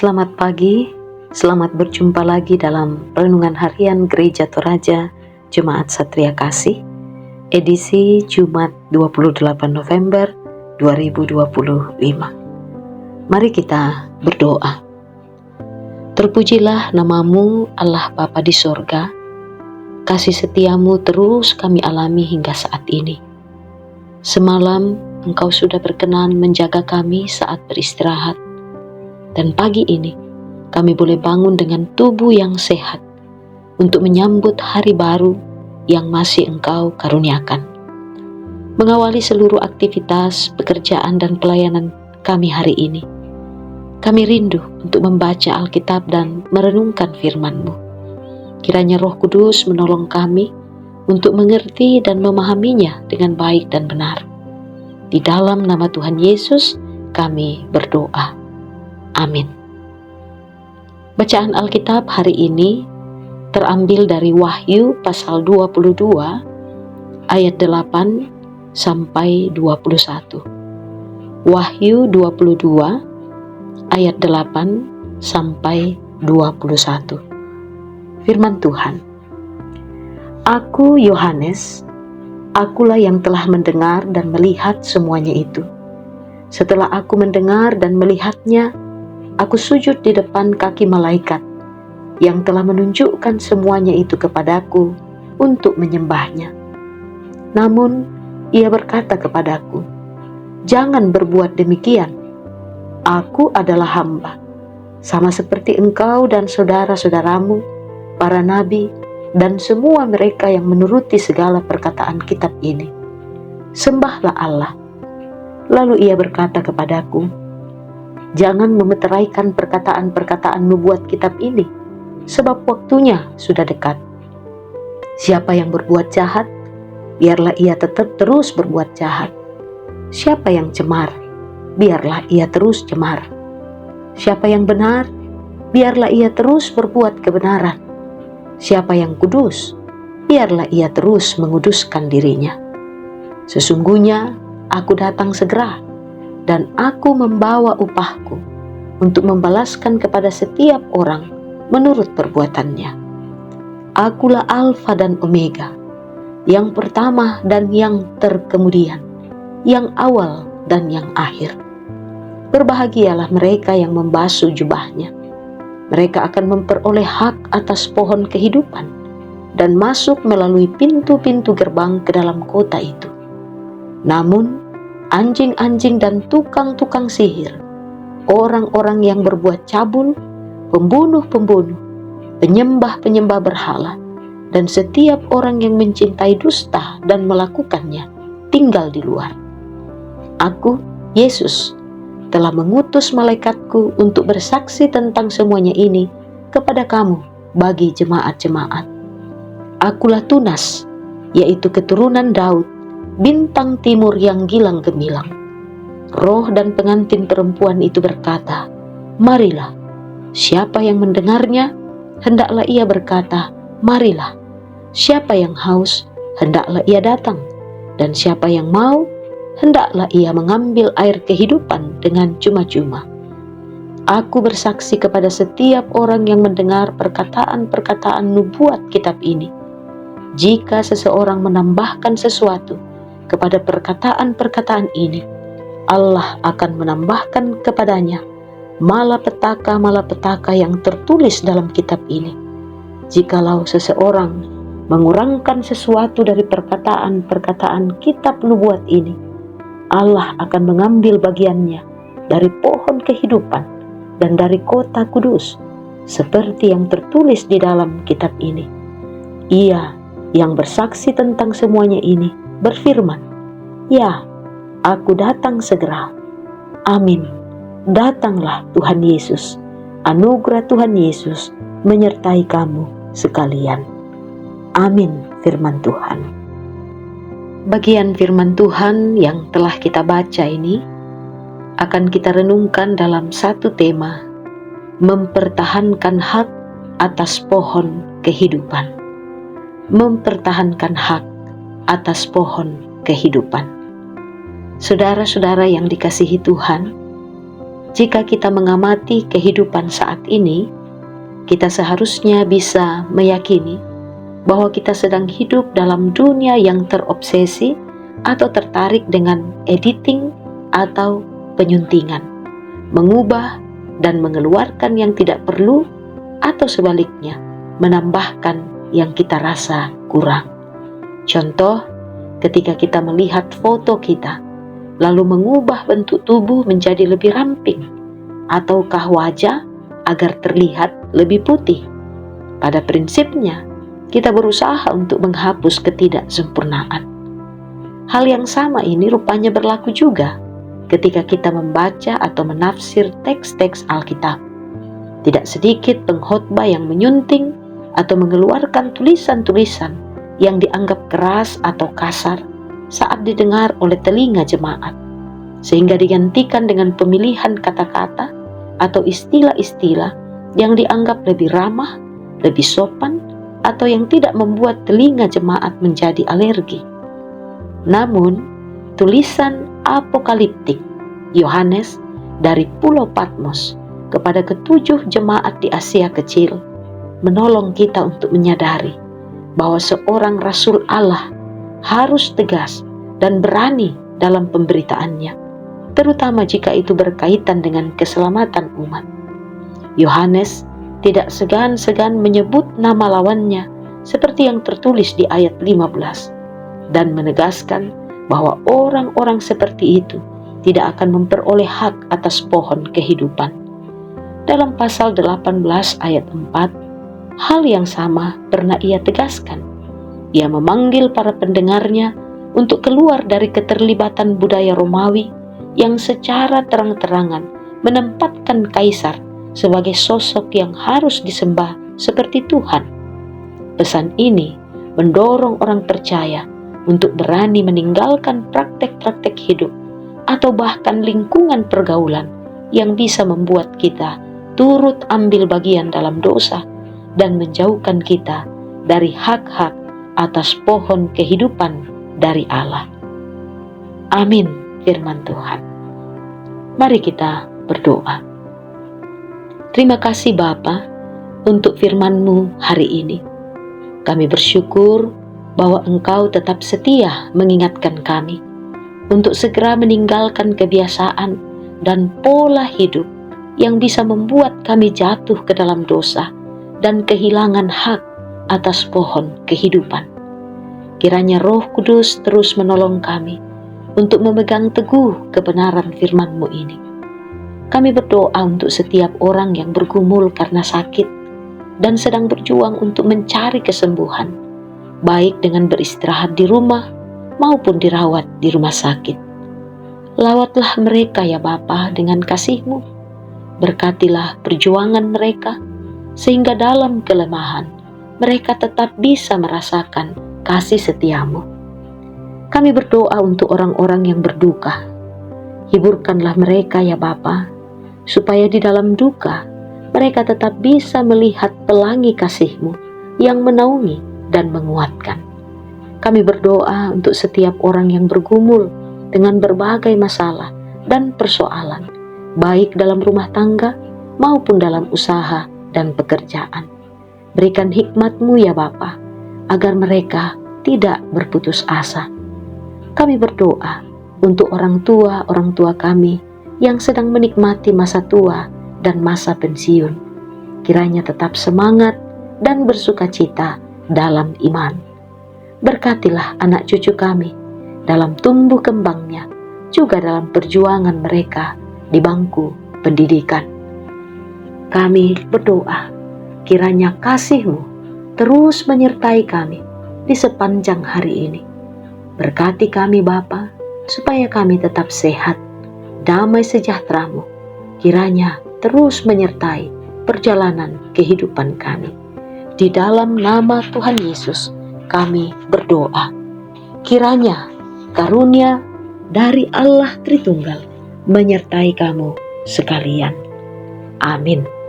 Selamat pagi, selamat berjumpa lagi dalam Renungan Harian Gereja Toraja Jemaat Satria Kasih, edisi Jumat 28 November 2025. Mari kita berdoa. Terpujilah namamu Allah Bapa di sorga, kasih setiamu terus kami alami hingga saat ini. Semalam Engkau sudah berkenan menjaga kami saat beristirahat. Dan pagi ini, kami boleh bangun dengan tubuh yang sehat untuk menyambut hari baru yang masih Engkau karuniakan. Mengawali seluruh aktivitas, pekerjaan, dan pelayanan kami hari ini, kami rindu untuk membaca Alkitab dan merenungkan firman-Mu. Kiranya Roh Kudus menolong kami untuk mengerti dan memahaminya dengan baik dan benar. Di dalam nama Tuhan Yesus, kami berdoa. Amin. Bacaan Alkitab hari ini terambil dari Wahyu pasal 22 ayat 8 sampai 21. Wahyu 22 ayat 8 sampai 21. Firman Tuhan. Aku Yohanes, akulah yang telah mendengar dan melihat semuanya itu. Setelah aku mendengar dan melihatnya, aku sujud di depan kaki malaikat yang telah menunjukkan semuanya itu kepadaku untuk menyembahnya. Namun ia berkata kepadaku, "Jangan berbuat demikian. Aku adalah hamba, sama seperti engkau dan saudara-saudaramu, para nabi, dan semua mereka yang menuruti segala perkataan kitab ini. Sembahlah Allah." Lalu ia berkata kepadaku, "Jangan memeteraikan perkataan-perkataan nubuat kitab ini, sebab waktunya sudah dekat. Siapa yang berbuat jahat, biarlah ia tetap terus berbuat jahat. Siapa yang cemar, biarlah ia terus cemar. Siapa yang benar, biarlah ia terus berbuat kebenaran. Siapa yang kudus, biarlah ia terus menguduskan dirinya. Sesungguhnya aku datang segera, dan aku membawa upahku untuk membalaskan kepada setiap orang menurut perbuatannya. Akulah Alfa dan Omega, yang pertama dan yang terkemudian, yang awal dan yang akhir. Berbahagialah mereka yang membasuh jubahnya. Mereka akan memperoleh hak atas pohon kehidupan dan masuk melalui pintu-pintu gerbang ke dalam kota itu. Namun anjing-anjing dan tukang-tukang sihir, orang-orang yang berbuat cabul, pembunuh-pembunuh, penyembah-penyembah berhala, dan setiap orang yang mencintai dusta dan melakukannya, tinggal di luar. Aku, Yesus, telah mengutus malaikatku untuk bersaksi tentang semuanya ini kepada kamu bagi jemaat-jemaat. Akulah Tunas, yaitu keturunan Daud, bintang timur yang gilang gemilang. Roh dan pengantin perempuan itu berkata, "Marilah." Siapa yang mendengarnya, hendaklah ia berkata, "Marilah." Siapa yang haus, hendaklah ia datang. Dan siapa yang mau, hendaklah ia mengambil air kehidupan dengan cuma-cuma. Aku bersaksi kepada setiap orang yang mendengar perkataan-perkataan nubuat kitab ini. Jika seseorang menambahkan sesuatu kepada perkataan-perkataan ini, Allah akan menambahkan kepadanya malapetaka-malapetaka yang tertulis dalam kitab ini. Jikalau seseorang mengurangkan sesuatu dari perkataan-perkataan kitab nubuat ini, Allah akan mengambil bagiannya dari pohon kehidupan dan dari kota kudus, seperti yang tertulis di dalam kitab ini. Ia yang bersaksi tentang semuanya ini berfirman, "Ya, aku datang segera." Amin. Datanglah Tuhan Yesus. Anugerah Tuhan Yesus menyertai kamu sekalian. Amin. Firman Tuhan. Bagian firman Tuhan yang telah kita baca ini akan kita renungkan dalam satu tema, mempertahankan hak atas pohon kehidupan. Mempertahankan hak atas pohon kehidupan. Saudara-saudara yang dikasihi Tuhan, Jika kita mengamati kehidupan saat ini, kita seharusnya bisa meyakini bahwa kita sedang hidup dalam dunia yang terobsesi atau tertarik dengan editing atau penyuntingan, mengubah dan mengeluarkan yang tidak perlu, atau sebaliknya, menambahkan yang kita rasa kurang. Contoh, ketika kita melihat foto kita, lalu mengubah bentuk tubuh menjadi lebih ramping, ataukah wajah agar terlihat lebih putih. Pada prinsipnya, kita berusaha untuk menghapus ketidaksempurnaan. Hal yang sama ini rupanya berlaku juga ketika kita membaca atau menafsir teks-teks Alkitab. Tidak sedikit pengkhotbah yang menyunting atau mengeluarkan tulisan-tulisan yang dianggap keras atau kasar saat didengar oleh telinga jemaat, sehingga digantikan dengan pemilihan kata-kata atau istilah-istilah yang dianggap lebih ramah, lebih sopan, atau yang tidak membuat telinga jemaat menjadi alergi. Namun, tulisan apokaliptik Yohanes dari Pulau Patmos kepada ketujuh jemaat di Asia Kecil menolong kita untuk menyadari bahwa seorang Rasul Allah harus tegas dan berani dalam pemberitaannya, terutama jika itu berkaitan dengan keselamatan umat. Yohanes tidak segan-segan menyebut nama lawannya seperti yang tertulis di ayat 15 dan menegaskan bahwa orang-orang seperti itu tidak akan memperoleh hak atas pohon kehidupan. Dalam pasal 18 ayat 4, hal yang sama pernah ia tegaskan. Ia memanggil para pendengarnya untuk keluar dari keterlibatan budaya Romawi yang secara terang-terangan menempatkan kaisar sebagai sosok yang harus disembah seperti Tuhan. Pesan ini mendorong orang percaya untuk berani meninggalkan praktek-praktek hidup atau bahkan lingkungan pergaulan yang bisa membuat kita turut ambil bagian dalam dosa dan menjauhkan kita dari hak-hak atas pohon kehidupan dari Allah. Amin, firman Tuhan. Mari kita berdoa. Terima kasih Bapa untuk firman-Mu hari ini. Kami bersyukur bahwa Engkau tetap setia mengingatkan kami untuk segera meninggalkan kebiasaan dan pola hidup yang bisa membuat kami jatuh ke dalam dosa dan kehilangan hak atas pohon kehidupan. Kiranya Roh Kudus terus menolong kami untuk memegang teguh kebenaran firman-Mu ini. Kami berdoa untuk setiap orang yang bergumul karena sakit dan sedang berjuang untuk mencari kesembuhan, baik dengan beristirahat di rumah maupun dirawat di rumah sakit. Lawatlah mereka ya Bapa dengan kasih-Mu. Berkatilah perjuangan mereka, sehingga dalam kelemahan mereka tetap bisa merasakan kasih setia-Mu. Kami berdoa untuk orang-orang yang berduka. Hiburkanlah mereka ya Bapa, supaya di dalam duka mereka tetap bisa melihat pelangi kasih-Mu yang menaungi dan menguatkan. Kami berdoa untuk setiap orang yang bergumul dengan berbagai masalah dan persoalan, baik dalam rumah tangga maupun dalam usaha dan pekerjaan. Berikan hikmat-Mu ya Bapa, agar mereka tidak berputus asa. Kami berdoa untuk orang tua kami yang sedang menikmati masa tua dan masa pensiun. Kiranya tetap semangat dan bersukacita dalam iman. Berkatilah anak cucu kami dalam tumbuh kembangnya, juga dalam perjuangan mereka di bangku pendidikan. Kami berdoa, kiranya kasih-Mu terus menyertai kami di sepanjang hari ini. Berkati kami Bapa, supaya kami tetap sehat. Damai sejahtera-Mu kiranya terus menyertai perjalanan kehidupan kami. Di dalam nama Tuhan Yesus kami berdoa. Kiranya karunia dari Allah Tritunggal menyertai kamu sekalian. Amin.